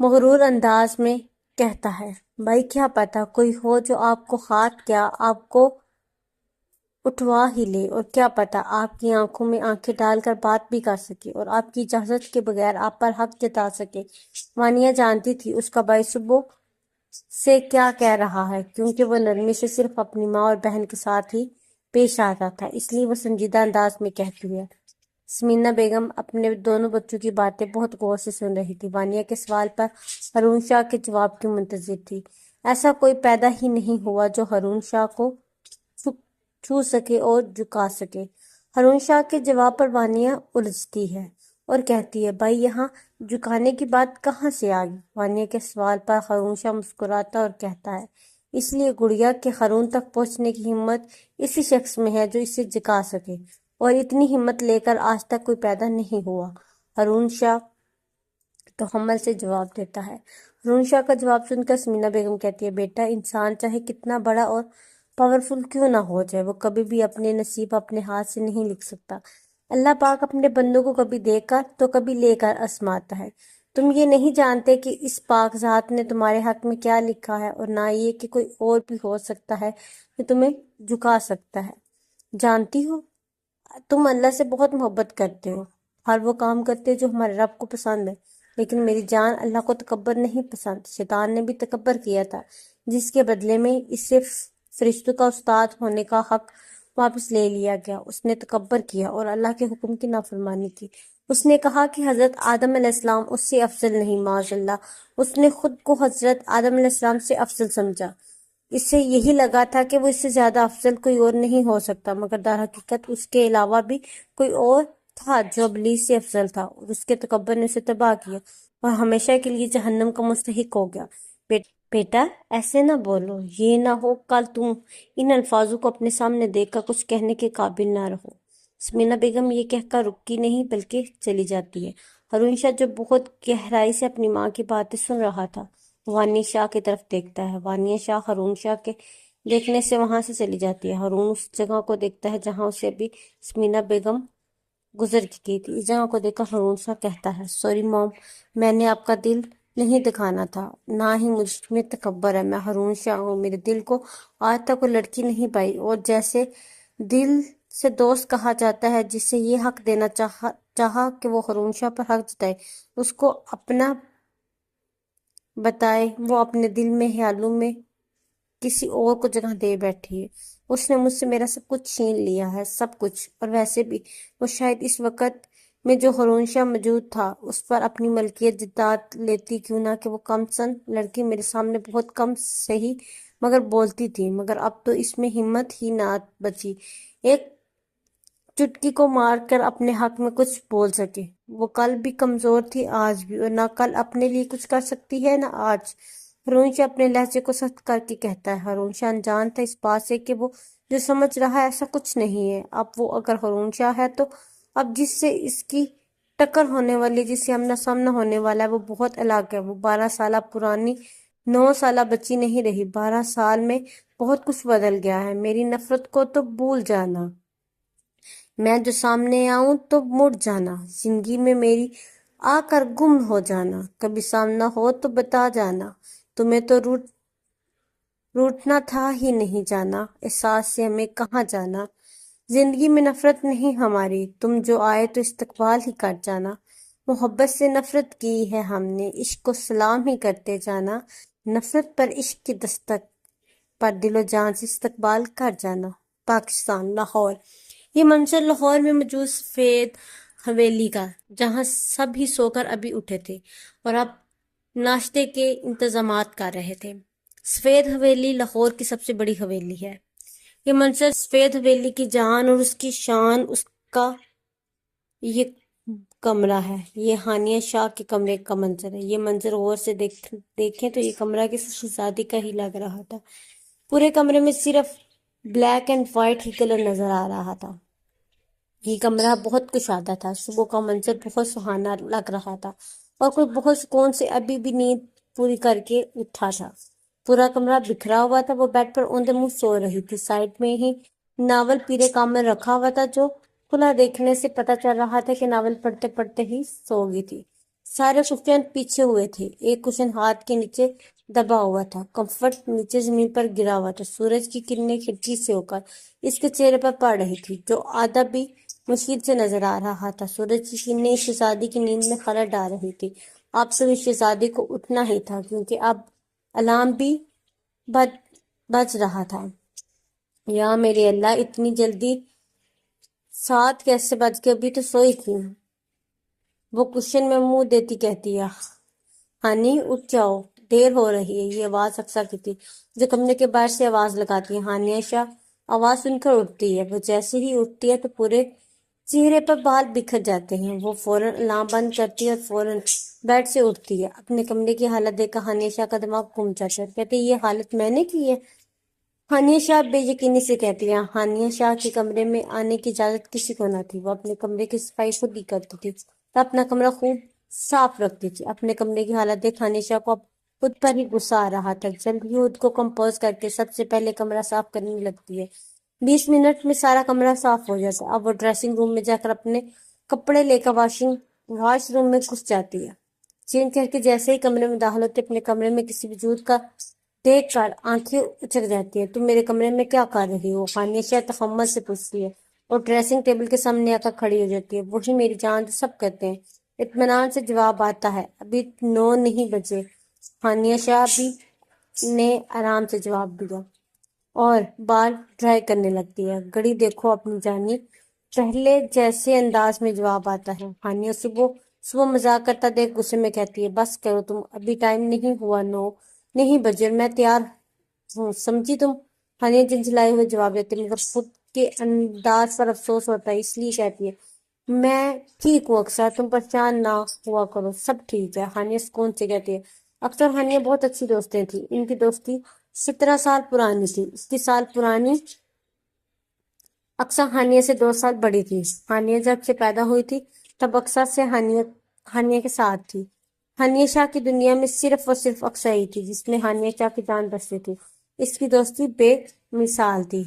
مغرور انداز میں کہتا ہے، بھائی کیا پتا کوئی ہو جو آپ کو ہاتھ کیا آپ کو اٹھوا ہی لے، اور کیا پتا آپ کی آنکھوں میں آنکھیں ڈال کر بات بھی کر سکے اور آپ کی اجازت کے بغیر آپ پر حق جتا سکے۔ وانیہ جانتی تھی اس کا بھائی صبح سے کیا کہہ رہا ہے، کیونکہ وہ نرمی سے صرف اپنی ماں اور بہن کے ساتھ ہی پیش آتا تھا، اس لیے وہ سنجیدہ انداز میں کہتی ہے۔ سمینا بیگم اپنے دونوں بچوں کی باتیں بہت غور سے سن رہی تھی۔ وانیہ کے سوال پر ہارون شاہ کے جواب کی منتظر تھی۔ ایسا کوئی پیدا ہی نہیں ہوا جو ہارون شاہ کو چھو سکے اور جھکا سکے۔ ہارون شاہ کے جواب پر وانیہ الجھتی ہے اور کہتی ہے، بھائی یہاں جھکانے کی بات کہاں سے آ گئی؟ وانیہ کے سوال پر ہارون شاہ مسکراتا اور کہتا ہے، اس لیے گڑیا کہ ہارون تک پہنچنے کی ہمت اسی شخص میں ہے جو اسے جھکا سکے، اور اتنی ہمت لے کر آج تک کوئی پیدا نہیں ہوا۔ ہارون شاہ تحمل سے جواب دیتا ہے۔ ہارون شاہ کا جواب سن کر سمینا بیگم کہتی ہے، بیٹا انسان چاہے کتنا بڑا اور پاورفل کیوں نہ ہو جائے، وہ کبھی بھی اپنے نصیب اپنے ہاتھ سے نہیں لکھ سکتا۔ اللہ پاک اپنے بندوں کو کبھی دے کر تو کبھی لے کر آزماتا ہے۔ تم یہ نہیں جانتے کہ اس پاک ذات نے تمہارے حق میں کیا لکھا ہے، اور نہ یہ کہ کوئی اور بھی ہو سکتا ہے جو تمہیں جھکا سکتا ہے۔ جانتی ہو تم اللہ سے بہت محبت کرتے ہو، ہر وہ کام کرتے ہو جو ہمارے رب کو پسند ہے، لیکن میری جان اللہ کو تکبر نہیں پسند۔ شیطان نے بھی تکبر کیا تھا، جس کے بدلے میں اس سے فرشتوں کا استاد ہونے کا حق واپس لے لیا گیا۔ اس نے تکبر کیا اور اللہ کے حکم کی نافرمانی کی۔ اس نے کہا کہ حضرت آدم علیہ السلام اس سے افضل نہیں، معاذ اللہ۔ اس نے خود کو حضرت آدم علیہ السلام سے افضل سمجھا۔ اس سے یہی لگا تھا کہ وہ اس سے زیادہ افضل کوئی اور نہیں ہو سکتا، مگر در حقیقت اس کے علاوہ بھی کوئی اور تھا جو ابلیس سے افضل تھا، اور اس کے تکبر نے اسے تباہ کیا اور ہمیشہ کے لیے جہنم کا مستحق ہو گیا۔ بیٹا ایسے نہ بولو، یہ نہ ہو کل تم ان الفاظوں کو اپنے سامنے دیکھ کر کچھ کہنے کے قابل نہ رہو۔ سمینا بیگم یہ کہہ کر رکی نہیں بلکہ چلی جاتی ہے۔ ہارون شاہ جو بہت گہرائی سے اپنی ماں کی باتیں سن رہا تھا، وانی شاہ کی طرف دیکھتا ہے۔ وانیہ شاہ ہارون شاہ کے دیکھنے سے وہاں سے چلی جاتی ہے۔ ہارون اس جگہ کو دیکھتا ہے جہاں اسے ابھی سمینا بیگم گزر گئی تھی۔ اس جگہ کو دیکھ کر ہارون شاہ کہتا ہے، سوری موم، میں نے آپ کا دل نہیں دکھانا تھا، نہ ہی مجھ میں تکبر ہے۔ میں ہارون شاہ ہوں، میرے دل کو آج تک کوئی لڑکی نہیں پائی، اور جیسے دل سے دوست کہا جاتا ہے جسے یہ حق دینا چاہا کہ وہ ہارون شاہ پر حق جتائے، اس کو اپنا بتائے، وہ اپنے دل میں خیالوں میں کسی اور کو جگہ دے بیٹھی ہے۔ اس نے مجھ سے میرا سب کچھ چھین لیا ہے، سب کچھ، اور ویسے بھی وہ شاید اس وقت میں جو ہارون شاہ موجود تھا اس پر اپنی ملکیت جتا لیتی، کیوں نہ کہ وہ کم سن لڑکی میرے سامنے بہت کم سہی مگر بولتی تھی، مگر اب تو اس میں ہمت ہی نہ بچی ایک چٹکی کو مار کر اپنے حق میں کچھ بول سکے۔ وہ کل بھی کمزور تھی، آج بھی، اور نہ کل اپنے لیے کچھ کر سکتی ہے نہ آج۔ ہارون شاہ اپنے لہجے کو سخت کر کے کہتا ہے۔ ہارون شاہ انجان تھا اس بات سے کہ وہ جو سمجھ رہا ہے ایسا کچھ نہیں ہے۔ اب وہ اگر ہارون شاہ ہے تو اب جس سے اس کی ٹکر ہونے والی، جس سے آمنا سامنا ہونے والا ہے، وہ بہت الگ ہے۔ وہ 12 سالہ پرانی 9 سالہ بچی نہیں رہی۔ 12 سال میں بہت کچھ بدل گیا ہے۔ میری نفرت کو تو بھول جانا، میں جو سامنے آؤں تو مڑ جانا، زندگی میں میری آ کر گم ہو جانا، کبھی سامنا ہو تو بتا جانا، تمہیں تو روٹنا تھا ہی نہیں جانا، احساس سے ہمیں کہاں جانا، زندگی میں نفرت نہیں ہماری، تم جو آئے تو استقبال ہی کر جانا، محبت سے نفرت کی ہے ہم نے، عشق کو سلام ہی کرتے جانا، نفرت پر عشق کی دستک پر دل و جان سے استقبال کر جانا۔ پاکستان، لاہور۔ یہ منظر لاہور میں موجود سفید حویلی کا، جہاں سب ہی سو کر ابھی اٹھے تھے اور اب ناشتے کے انتظامات کر رہے تھے۔ سفید حویلی لاہور کی سب سے بڑی حویلی ہے۔ یہ منظر سفید حویلی کی جان اور اس کی شان، اس کا یہ کمرہ ہے، یہ ہانیہ شاہ کے کمرے کا منظر ہے۔ یہ منظر غور سے دیکھیں تو یہ کمرہ کسی شہزادی کا ہی لگ رہا تھا۔ پورے کمرے میں صرف black and white he colour نظر آ رہا تھا۔ یہ کمرہ بہت کشادہ تھا، صبح کا منظر بہت سہانا لگ رہا تھا، اور کوئی بہت سکون سے ابھی بھی نیند پوری کر کے اٹھا تھا۔ پورا کمرہ بکھرا ہوا تھا، وہ بیڈ پر اوندے منہ سو رہی تھی۔ سائڈ میں ہی ناول پیرے کام میں رکھا ہوا تھا، جو کھلا دیکھنے سے پتہ چل رہا تھا کہ ناول پڑھتے پڑھتے ہی سو گئی تھی۔ سارے کشن پیچھے ہوئے تھے، ایک کشن ہاتھ کے نیچے دبا ہوا تھا، کمفرٹ نیچے زمین پر گرا ہوا تھا۔ سورج کی کرنیں کھڑکی سے ہو کر اس کے چہرے پر پڑ رہی تھی، جو آدھا بھی مشکل سے نظر آ رہا تھا۔ سورج کی کرنیں اس شہزادی کی نیند میں خلل ڈال رہی تھی۔ اب صرف اس شہزادی کو اٹھنا ہی تھا، کیونکہ اب الارم بھی بج رہا تھا۔ یا میرے اللہ، اتنی جلدی 7 کیسے بج گئے؟ ابھی تو سوئی تھی۔ وہ کشن میں منہ دیتی کہتی ہے، ہانی اٹھ جاؤ، دیر ہو رہی ہے۔ یہ آواز اقصیٰ کی تھی، جو کمرے کے باہر سے آواز لگاتی ہے۔ ہانیہ شاہ آواز سن کر اٹھتی ہے۔ وہ جیسے ہی اٹھتی ہے تو پورے چہرے پر بال بکھر جاتے ہیں۔ وہ فوراً الارم بند کرتی ہے اور فوراً بیڈ سے اٹھتی ہے۔ اپنے کمرے کی حالت دیکھ کر ہانیہ شاہ کا دماغ گھوم جاتا ہے، کہتے یہ حالت میں نے کی ہے؟ ہانیہ شاہ بے یقینی سے کہتی ہے۔ ہانیہ شاہ کے کمرے میں آنے کی اجازت کسی کو نہ تھی۔ وہ اپنے کمرے کی صفائی خود ہی کرتی تھی اور اپنا کمرہ خوب صاف رکھتی تھی۔ اپنے کمرے کی حالت دیکھ ہانیہ شاہ کو اب خود پر ہی غصہ آ رہا تھا۔ جلد ہی خود کو کمپوز کر کے سب سے پہلے کمرہ صاف کرنے لگتی ہے۔ 20 منٹ میں سارا کمرہ صاف ہو جاتا ہے۔ اب وہ ڈریسنگ روم میں جا کر اپنے کپڑے لے کر واش روم میں گھس جاتی ہے۔ چینج کر کے جیسے ہی کمرے میں داخل ہوتے اپنے کمرے میں کسی وجود کا دیکھ کر آنکھیں اچک جاتی ہیں۔ تم میرے کمرے میں کیا کر رہی ہو؟ ہانیہ شاہ تخمل سے پوچھتی ہے اور ڈریسنگ ٹیبل کے سامنے آ کر کھڑی ہو جاتی ہے۔ وہی میری جان، سب کہتے ہیں۔ اطمینان سے جواب آتا ہے، ابھی 9 نہیں بجے۔ ہانیہ شاہ بھی نے آرام سے جواب دیا اور بال ڈرائی کرنے لگتی ہے۔ گھڑی دیکھو اپنی جانی، پہلے جیسے انداز میں جواب آتا ہے۔ ہانیہ صبح مذاق کرتا دیکھ غصے میں کہتی ہے، بس کرو تم، ابھی ٹائم نہیں ہوا، 9 نہیں بجے اور میں تیار ہوں، سمجھی تم؟ ہانیہ جھنجھلائے ہوئے جواب دیتے، مگر خود کے انداز پر افسوس ہوتا ہے، اس لیے کہتی ہے، میں ٹھیک ہوں اقصیٰ، تم پریشان نہ ہوا کرو، سب ٹھیک ہے۔ ہانیہ سکون سے کہتی ہے۔ اقصیٰ اور ہانیہ بہت اچھی دوستیں تھیں۔ ان کی دوستی 17 سال پرانی تھی۔ اس کی سال پرانی اقصیٰ ہانیہ سے 2 سال بڑی تھی۔ ہانیہ جب سے پیدا ہوئی تھی تب اقصیٰ سے ہانیہ کے ساتھ تھی۔ ہانیہ شاہ کی دنیا میں صرف اور صرف اقصیٰ ہی تھی جس میں ہانیہ شاہ کی جان بستی تھی۔ اس کی دوستی بے مثال تھی۔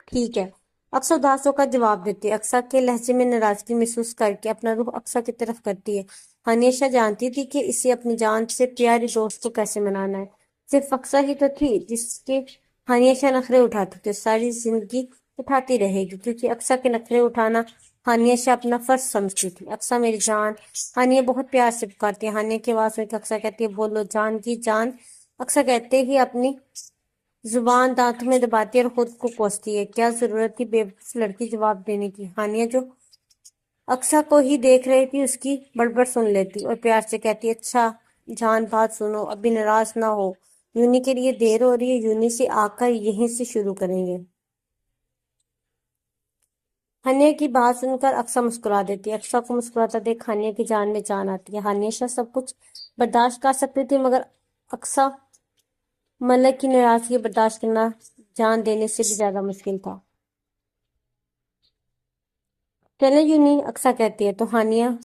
ٹھیک ہے، اقصیٰ اداس ہو کر جواب دیتی ہے، اقصیٰ کے لہجے میں ناراضگی محسوس کر کے اپنا رخ اقصیٰ کی طرف کرتی ہے۔ ہانیہ شاہ جانتی تھی کہ اسے اپنی جان سے پیاری دوست کو کیسے منانا ہے۔ صرف اقصیٰ ہی تو تھی جس کے ہانیہ شاہ نخرے اٹھاتی تھی، ساری زندگی اٹھاتی رہے گی، کیونکہ اقصیٰ کے نخرے اٹھانا ہانیہ شاہ اپنا فرض سمجھتی تھی۔ اقصیٰ میری جان، ہانیہ بہت پیار سے پکارتی ہے۔ ہانیہ کی آواز سن کے اقصیٰ کہتی ہے، بولو جان کی جان۔ اقصیٰ کہتے ہی اپنی زبان دانتوں میں دباتی ہے اور خود کو کوستی ہے۔ کیا ضرورت تھی بے وقوف لڑکی جواب دینے کی؟ ہانیہ جو اقصیٰ کو ہی دیکھ رہی تھی اس کی بڑبڑ سن لیتی اور پیار سے کہتی، اچھا جان بات سنو، ابھی ناراض نہ ہو، یونی کے لیے دیر ہو رہی ہے، یونی سے آ کر یہیں سے شروع کریں گے۔ ہانیہ کی بات سن کر اقصیٰ مسکرا دیتی ہے۔ اقصیٰ کو مسکراتا دیکھ ہانیہ کی جان میں جان آتی ہے۔ ہانیہ شاہ سب کچھ برداشت کر سکتی تھی، مگر اقصیٰ ملک کی ناراضگی برداشت کرنا جان دینے سے بھی زیادہ مشکل تھا۔ چلیں یونی، اقصیٰ کہتی ہے تو ہانیہ